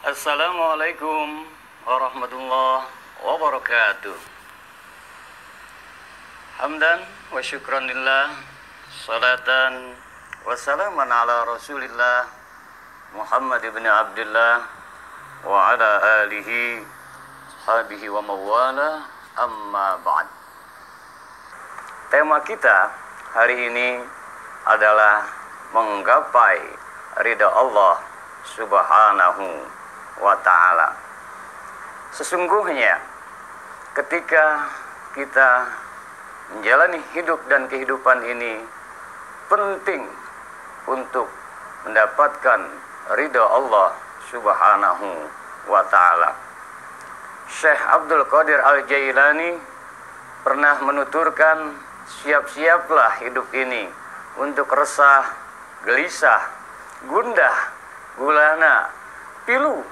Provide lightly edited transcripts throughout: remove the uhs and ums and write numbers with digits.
Assalamualaikum warahmatullahi wabarakatuh. Hamdan wa syukran lillah, salatan wa salaman ala rasulillah Muhammad ibn Abdullah wa ala alihi sahbihi wa mawala, amma ba'd. Tema kita hari ini adalah menggapai ridha Allah subhanahu wa ta'ala. Sesungguhnya ketika kita menjalani hidup dan kehidupan ini penting untuk mendapatkan ridha Allah subhanahu wa ta'ala. Syekh Abdul Qadir Al-Jailani pernah menuturkan, siap-siaplah hidup ini untuk resah, gelisah, gundah, gulana, pilu,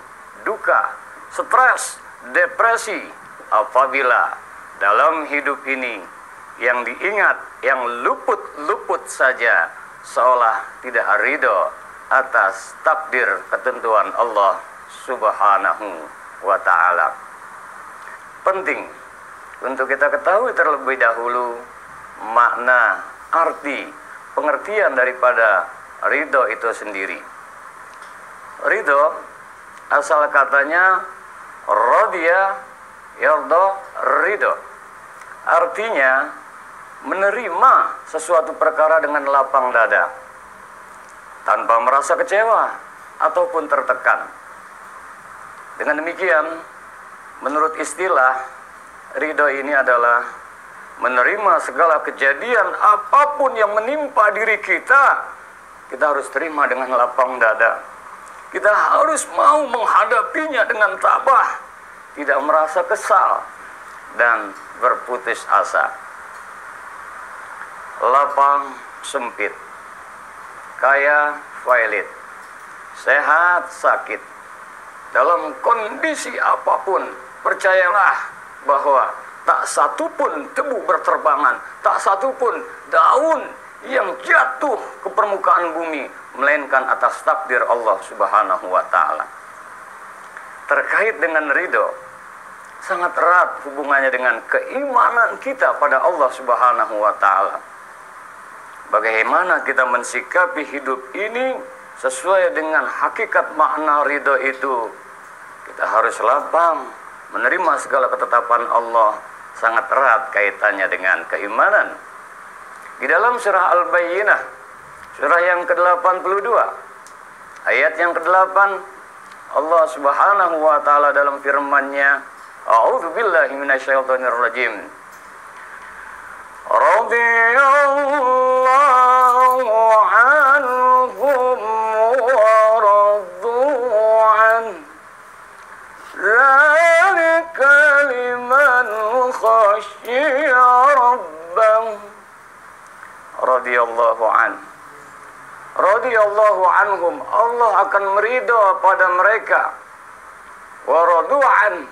duka, stres, depresi, apabila dalam hidup ini yang diingat, yang luput-luput saja, seolah tidak ridho atas takdir ketentuan Allah subhanahu wa ta'ala. Penting untuk kita ketahui terlebih dahulu makna, arti, pengertian daripada ridho itu sendiri. Ridho asal katanya radiya yarda ridho. Artinya menerima sesuatu perkara dengan lapang dada, tanpa merasa kecewa ataupun tertekan. Dengan demikian, menurut istilah, ridho ini adalah menerima segala kejadian apapun yang menimpa diri kita. Kita harus terima dengan lapang dada. Kita harus mau menghadapinya dengan tabah, tidak merasa kesal dan berputus asa. Lapang sempit, kaya violet, sehat sakit, dalam kondisi apapun, percayalah bahwa tak satu pun debu berterbangan, tak satu pun daun yang jatuh ke permukaan bumi melainkan atas takdir Allah subhanahu wa ta'ala. Terkait dengan ridho, sangat erat hubungannya dengan keimanan kita pada Allah subhanahu wa ta'ala. Bagaimana kita mensikapi hidup ini sesuai dengan hakikat makna ridho itu. Kita harus lapang menerima segala ketetapan Allah, sangat erat kaitannya dengan keimanan. Di dalam surah Al-Bayyinah, surah yang ke-82, ayat yang ke-8, Allah subhanahu wa ta'ala dalam firman-Nya, A'udzu billahi minasyaitonir rajim. Radiyallahu anhum wa radu an. Dzalika liman khasyiya rabbah. Radiyallahu an. Radiyallahu anhum, Allah akan meridho pada mereka. Wa radu'an,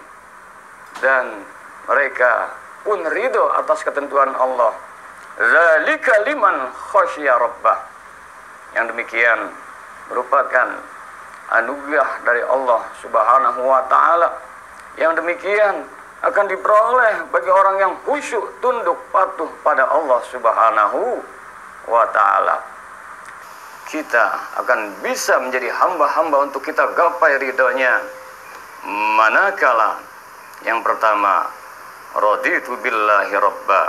dan mereka pun ridho atas ketentuan Allah. Dzalika liman khasyiya rabbah. Yang demikian merupakan anugerah dari Allah subhanahu wa ta'ala. Yang demikian akan diperoleh bagi orang yang khusyuk, tunduk, patuh pada Allah subhanahu wa ta'ala. Kita akan bisa menjadi hamba-hamba untuk kita gapai ridhonya manakala yang pertama, raditu billahi rabba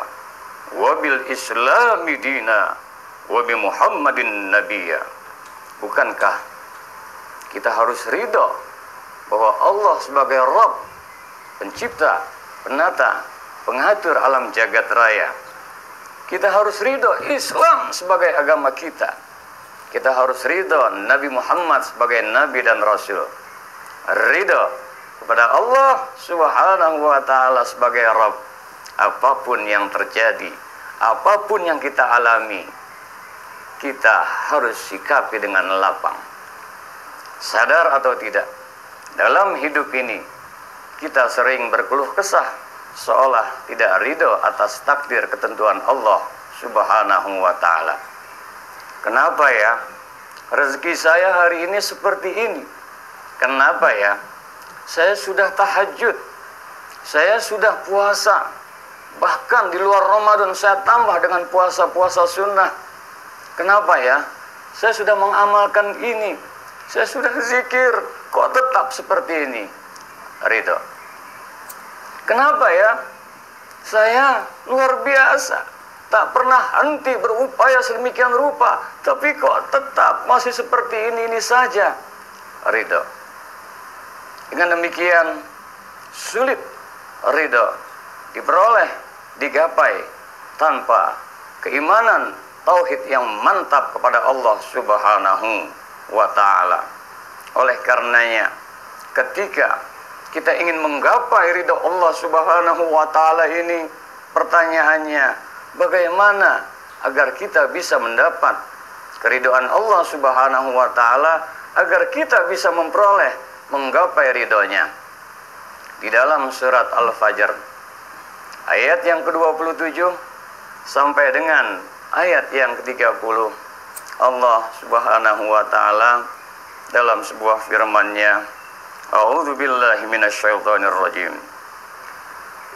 wa bil islami dina wa bi muhammadin nabiyya. Bukankah kita harus ridho bahwa Allah sebagai Rabb, pencipta, penata, pengatur alam jagat raya. Kita harus ridho Islam sebagai agama kita. Kita harus ridho Nabi Muhammad sebagai Nabi dan Rasul. Ridho kepada Allah subhanahu wa ta'ala sebagai Rabb. Apapun yang terjadi, apapun yang kita alami, kita harus sikapi dengan lapang. Sadar atau tidak, dalam hidup ini kita sering berkeluh kesah, seolah tidak ridho atas takdir ketentuan Allah subhanahu wa ta'ala. Kenapa ya? Rezeki saya hari ini seperti ini. kenapa ya? Saya sudah tahajud, saya sudah puasa, bahkan di luar Ramadan saya tambah dengan puasa-puasa sunnah. Kenapa ya? Saya sudah mengamalkan ini, saya sudah zikir, kok tetap seperti ini? Ridho. Kenapa ya? Saya luar biasa, tak pernah henti berupaya sedemikian rupa, tapi kok tetap masih seperti ini saja? Ridho. Dengan demikian sulit ridho diperoleh, digapai tanpa keimanan tauhid yang mantap kepada Allah Subhanahu wa ta'ala. Oleh karenanya, ketika kita ingin menggapai ridho Allah Subhanahu wa ta'ala ini, pertanyaannya, bagaimana agar kita bisa mendapat keridhaan Allah Subhanahu wa ta'ala, agar kita bisa memperoleh, menggapai ridhonya? Di dalam surat Al-Fajr ayat yang ke-27 sampai dengan ayat yang ke-30, Allah Subhanahu wa ta'ala dalam sebuah firman-Nya, A'udzu billahi minasyaitonir rajim.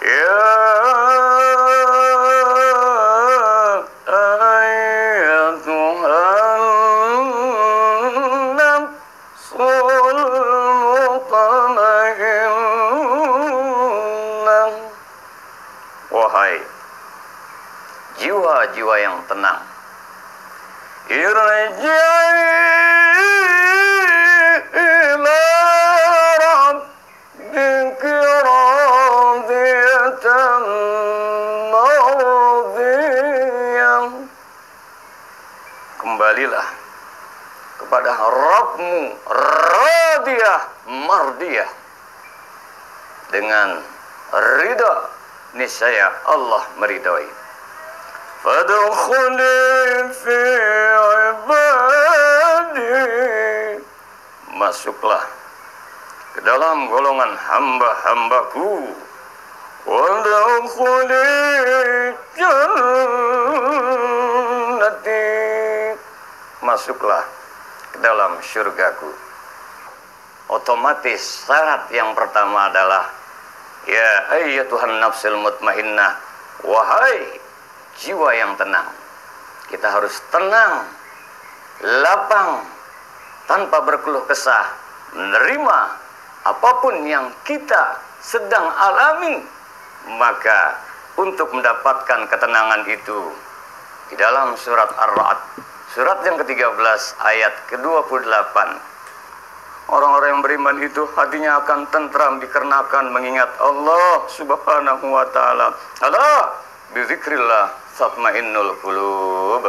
Ya ayyatuhan nafsul mutmainnah, wahai jiwa-jiwa yang tenang, irji'i ila rabbiki radiyatan mardiyah. Kembalilah kepada Rabbmu radiyah mardiyah, dengan ridha, niscaya Allah meridhai. Fadkhuli fi ibadi, masuklah ke dalam golongan hamba-hambaku. Wadkhuli jannati, masuklah ke dalam syurgaku. Otomatis syarat yang pertama adalah, ya ayyatuhan nafsul mutmainnah, wahai jiwa yang tenang. Kita harus tenang, lapang, tanpa berkeluh kesah, menerima apapun yang kita sedang alami. Maka untuk mendapatkan ketenangan itu, di dalam surat Ar-Ra'd, surat yang ke-13 ayat ke-28, orang-orang yang beriman itu hatinya akan tentram dikarenakan mengingat Allah Subhanahu wa ta'ala. Ala bizikrillah tatmainnul qulub.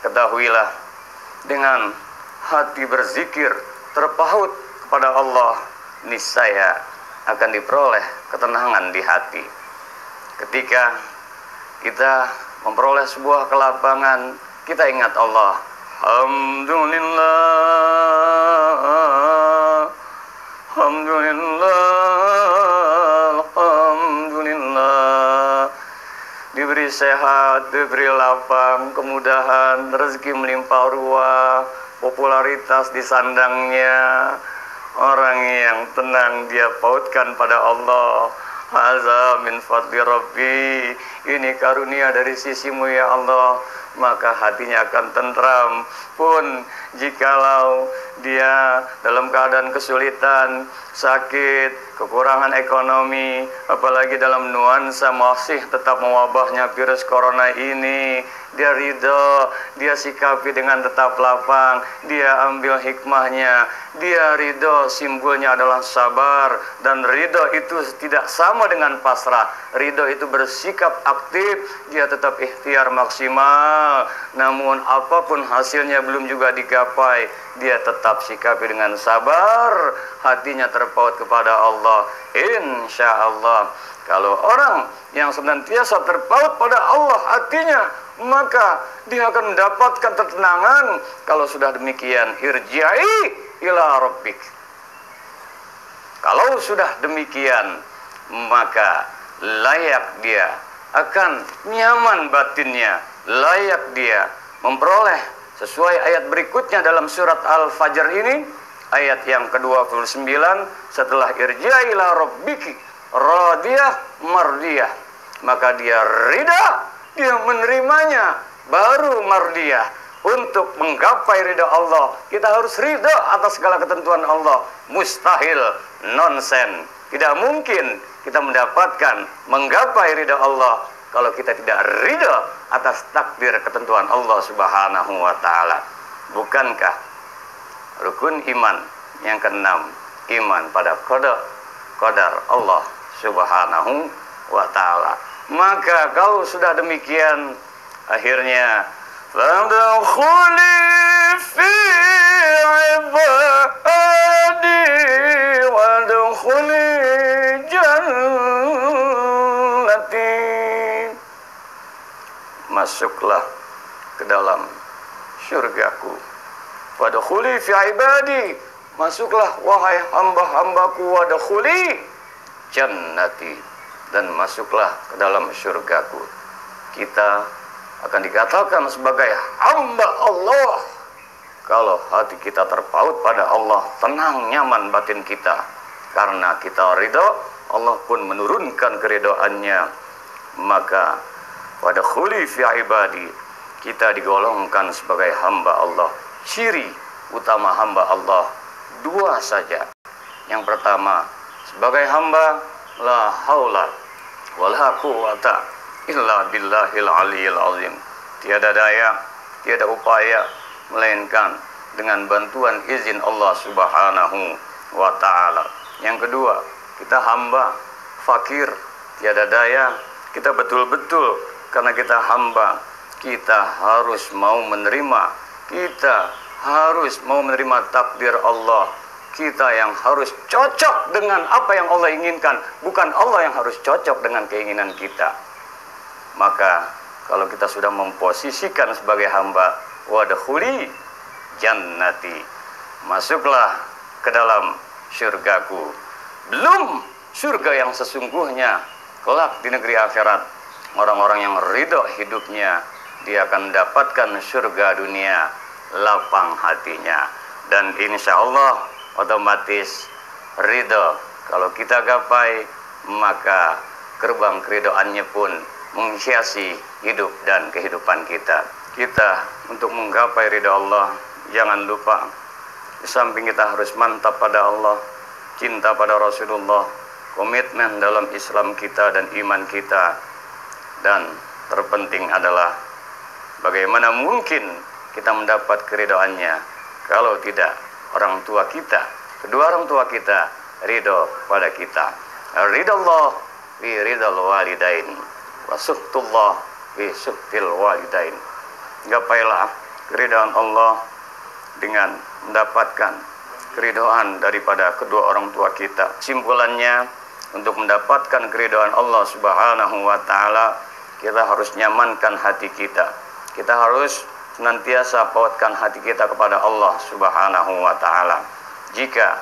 Ketahuilah, dengan hati berzikir, terpaut kepada Allah, niscaya akan diperoleh ketenangan di hati. Ketika kita memperoleh sebuah kelapangan, kita ingat Allah. Alhamdulillah, alhamdulillah, alhamdulillah. Diberi sehat, diberi lapang, kemudahan, rezeki melimpah ruah, popularitas di sandangnya. Orang yang tenang dia pautkan pada Allah. Hadza min fadli Rabbi, ini karunia dari sisimu ya Allah. Maka hatinya akan tentram. Pun jikalau dia dalam keadaan kesulitan, sakit, kekurangan ekonomi, apalagi dalam nuansa masih tetap mewabahnya virus corona ini, dia ridho, dia sikapi dengan tetap lapang, dia ambil hikmahnya, dia ridho, simbolnya adalah sabar. Dan ridho itu tidak sama dengan pasrah. Ridho itu bersikap aktif, dia tetap ikhtiar maksimal, namun apapun hasilnya belum juga digapai, dia tetap sikapi dengan sabar, hatinya terpaut kepada Allah. Insya Allah, kalau orang yang senantiasa terpaut pada Allah hatinya, maka dia akan mendapatkan ketenangan. Kalau sudah demikian, irji'i ila rabbik. Kalau sudah demikian, maka layak dia akan nyaman batinnya, layak dia memperoleh sesuai ayat berikutnya dalam surat Al-Fajr ini, ayat yang ke-29 setelah irja ila rabbiki radiyah mardiyah, maka dia ridha, dia menerimanya, baru mardiyah. Untuk menggapai ridha Allah, kita harus ridha atas segala ketentuan Allah. Mustahil, nonsen, tidak mungkin kita mendapatkan menggapai ridha Allah kalau kita tidak ridha atas takdir ketentuan Allah Subhanahu wa taala. Bukankah rukun iman yang keenam, iman pada qadar Allah Subhanahu wa taala? Maka kalau sudah demikian, akhirnya fadkhuli fi ibadi wadkhuli jannati, masuklah ke dalam syurgaku. Wadkhuli fi ibadi, masuklah wahai hamba-hambaku, wadkhuli jannati, dan masuklah ke dalam syurgaku. Kita akan dikatakan sebagai hamba Allah kalau hati kita terpaut pada Allah, tenang nyaman batin kita karena kita ridho, Allah pun menurunkan keridhoannya. Maka wadkhuli fi ibadi, kita digolongkan sebagai hamba Allah. Ciri utama hamba Allah dua saja. Yang pertama, sebagai hamba la haula wala quwata illa billahil aliyil azim. Tiada daya, tiada upaya melainkan dengan bantuan izin Allah Subhanahu wa taala. Yang kedua, kita hamba fakir, tiada daya. Kita betul-betul karena kita hamba, kita harus mau menerima, kita harus mau menerima takdir Allah. Kita yang harus cocok dengan apa yang Allah inginkan, bukan Allah yang harus cocok dengan keinginan kita. Maka kalau kita sudah memposisikan sebagai hamba, wadkhuli jannati, masuklah ke dalam syurgaku. Belum surga yang sesungguhnya kelak di negeri akhirat. Orang-orang yang ridho hidupnya, dia akan mendapatkan surga dunia, lapang hatinya. Dan insya Allah otomatis ridho kalau kita gapai, maka gerbang keridoannya pun menghiasi hidup dan kehidupan kita. Kita untuk menggapai ridha Allah, jangan lupa di samping kita harus mantap pada Allah, cinta pada Rasulullah, komitmen dalam Islam kita dan iman kita, dan terpenting adalah bagaimana mungkin kita mendapat keridhaannya kalau tidak orang tua kita, kedua orang tua kita ridho pada kita. Ridallah fi ridal walidain wa suhtullah fi suhtil walidain. Gapailah keridhaan Allah dengan mendapatkan keridhaan daripada kedua orang tua kita. Simpulannya, untuk mendapatkan keridhaan Allah Subhanahu wa taala, kita harus nyamankan hati kita. Kita harus senantiasa pautkan hati kita kepada Allah Subhanahu wa taala. Jika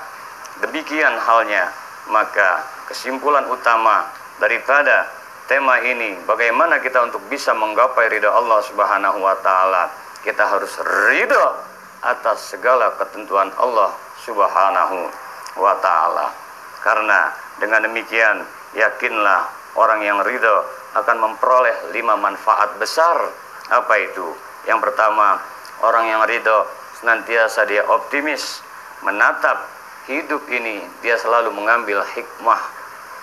demikian halnya, maka kesimpulan utama daripada tema ini, bagaimana kita untuk bisa menggapai ridha Allah Subhanahu wa taala, kita harus ridha atas segala ketentuan Allah Subhanahu wa taala. Karena dengan demikian, yakinlah orang yang ridha akan memperoleh 5 manfaat besar. Apa itu? Yang pertama, orang yang ridha senantiasa dia optimis menatap hidup ini, dia selalu mengambil hikmah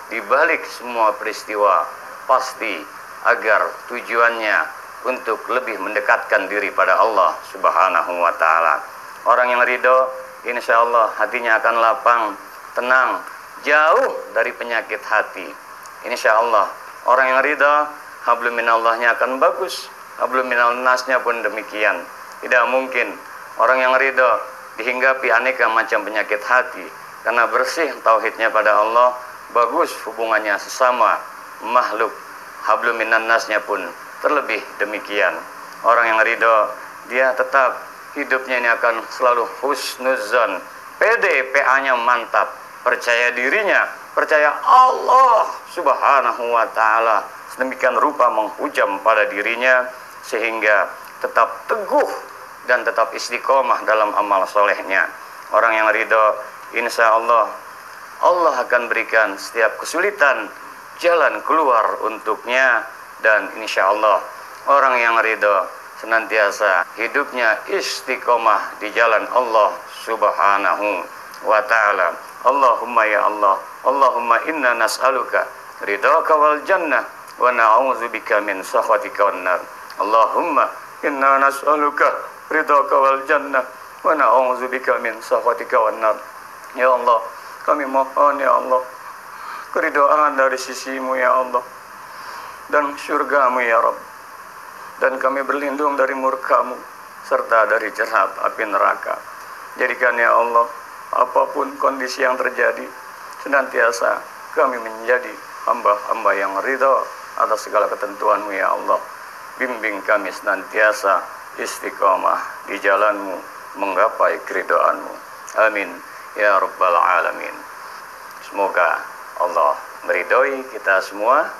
di balik semua peristiwa, pasti agar tujuannya untuk lebih mendekatkan diri pada Allah Subhanahu wa taala. Orang yang ridho, insya Allah hatinya akan lapang, tenang, jauh dari penyakit hati. Insya Allah orang yang ridho, hablum minallahnya akan bagus, hablum minannasnya pun demikian. Tidak mungkin orang yang ridho dihinggapi aneka macam penyakit hati, karena bersih tauhidnya pada Allah, bagus hubungannya sesama makhluk, hablum minannasnya pun terlebih demikian. Orang yang ridho, dia tetap hidupnya ini akan selalu husnuzon, pede, PA-nya mantap, percaya dirinya, percaya Allah Subhanahu wa taala sedemikian rupa menghujam pada dirinya, sehingga tetap teguh dan tetap istiqomah dalam amal solehnya. Orang yang ridho, insya Allah Allah akan berikan setiap kesulitan jalan keluar untuknya. Dan insya Allah orang yang ridho senantiasa hidupnya istiqomah di jalan Allah subhanahu wa ta'ala. Allahumma ya Allah, Allahumma inna nas'aluka ridhaka wal jannah wa na'udzubika min sakhatika wan nar. Allahumma inna nas'aluka ridhaka wal jannah wa na'udzubika min sakhatika wan nar. Ya Allah, kami mohon ya Allah keridhaan dari sisimu ya Allah dan syurgamu ya Rabb, dan kami berlindung dari murkamu serta dari jerat api neraka. Jadikan ya Allah apapun kondisi yang terjadi, senantiasa kami menjadi hamba-hamba yang ridha atas segala ketentuanmu ya Allah. Bimbing kami senantiasa istiqomah di jalanmu, menggapai keridhaanmu. Amin ya Rabbal Alamin. Semoga Allah meridhoi kita semua.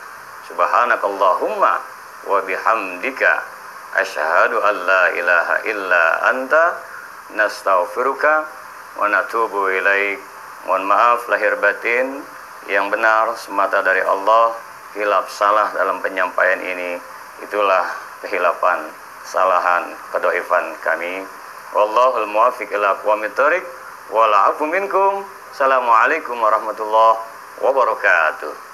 Subhanakallahumma wa bihamdika asyhadu an la ilaha illa anta nastaghfiruka wa natubu ilaik. Mohon maaf lahir batin, yang benar semata dari Allah, hilaf salah dalam penyampaian ini itulah kehilapan, kesalahan, kedoifan kami. Wallahul muwaffiq ila aqwamit thoriq wal 'afu minkum. Assalamualaikum warahmatullahi wabarakatuh.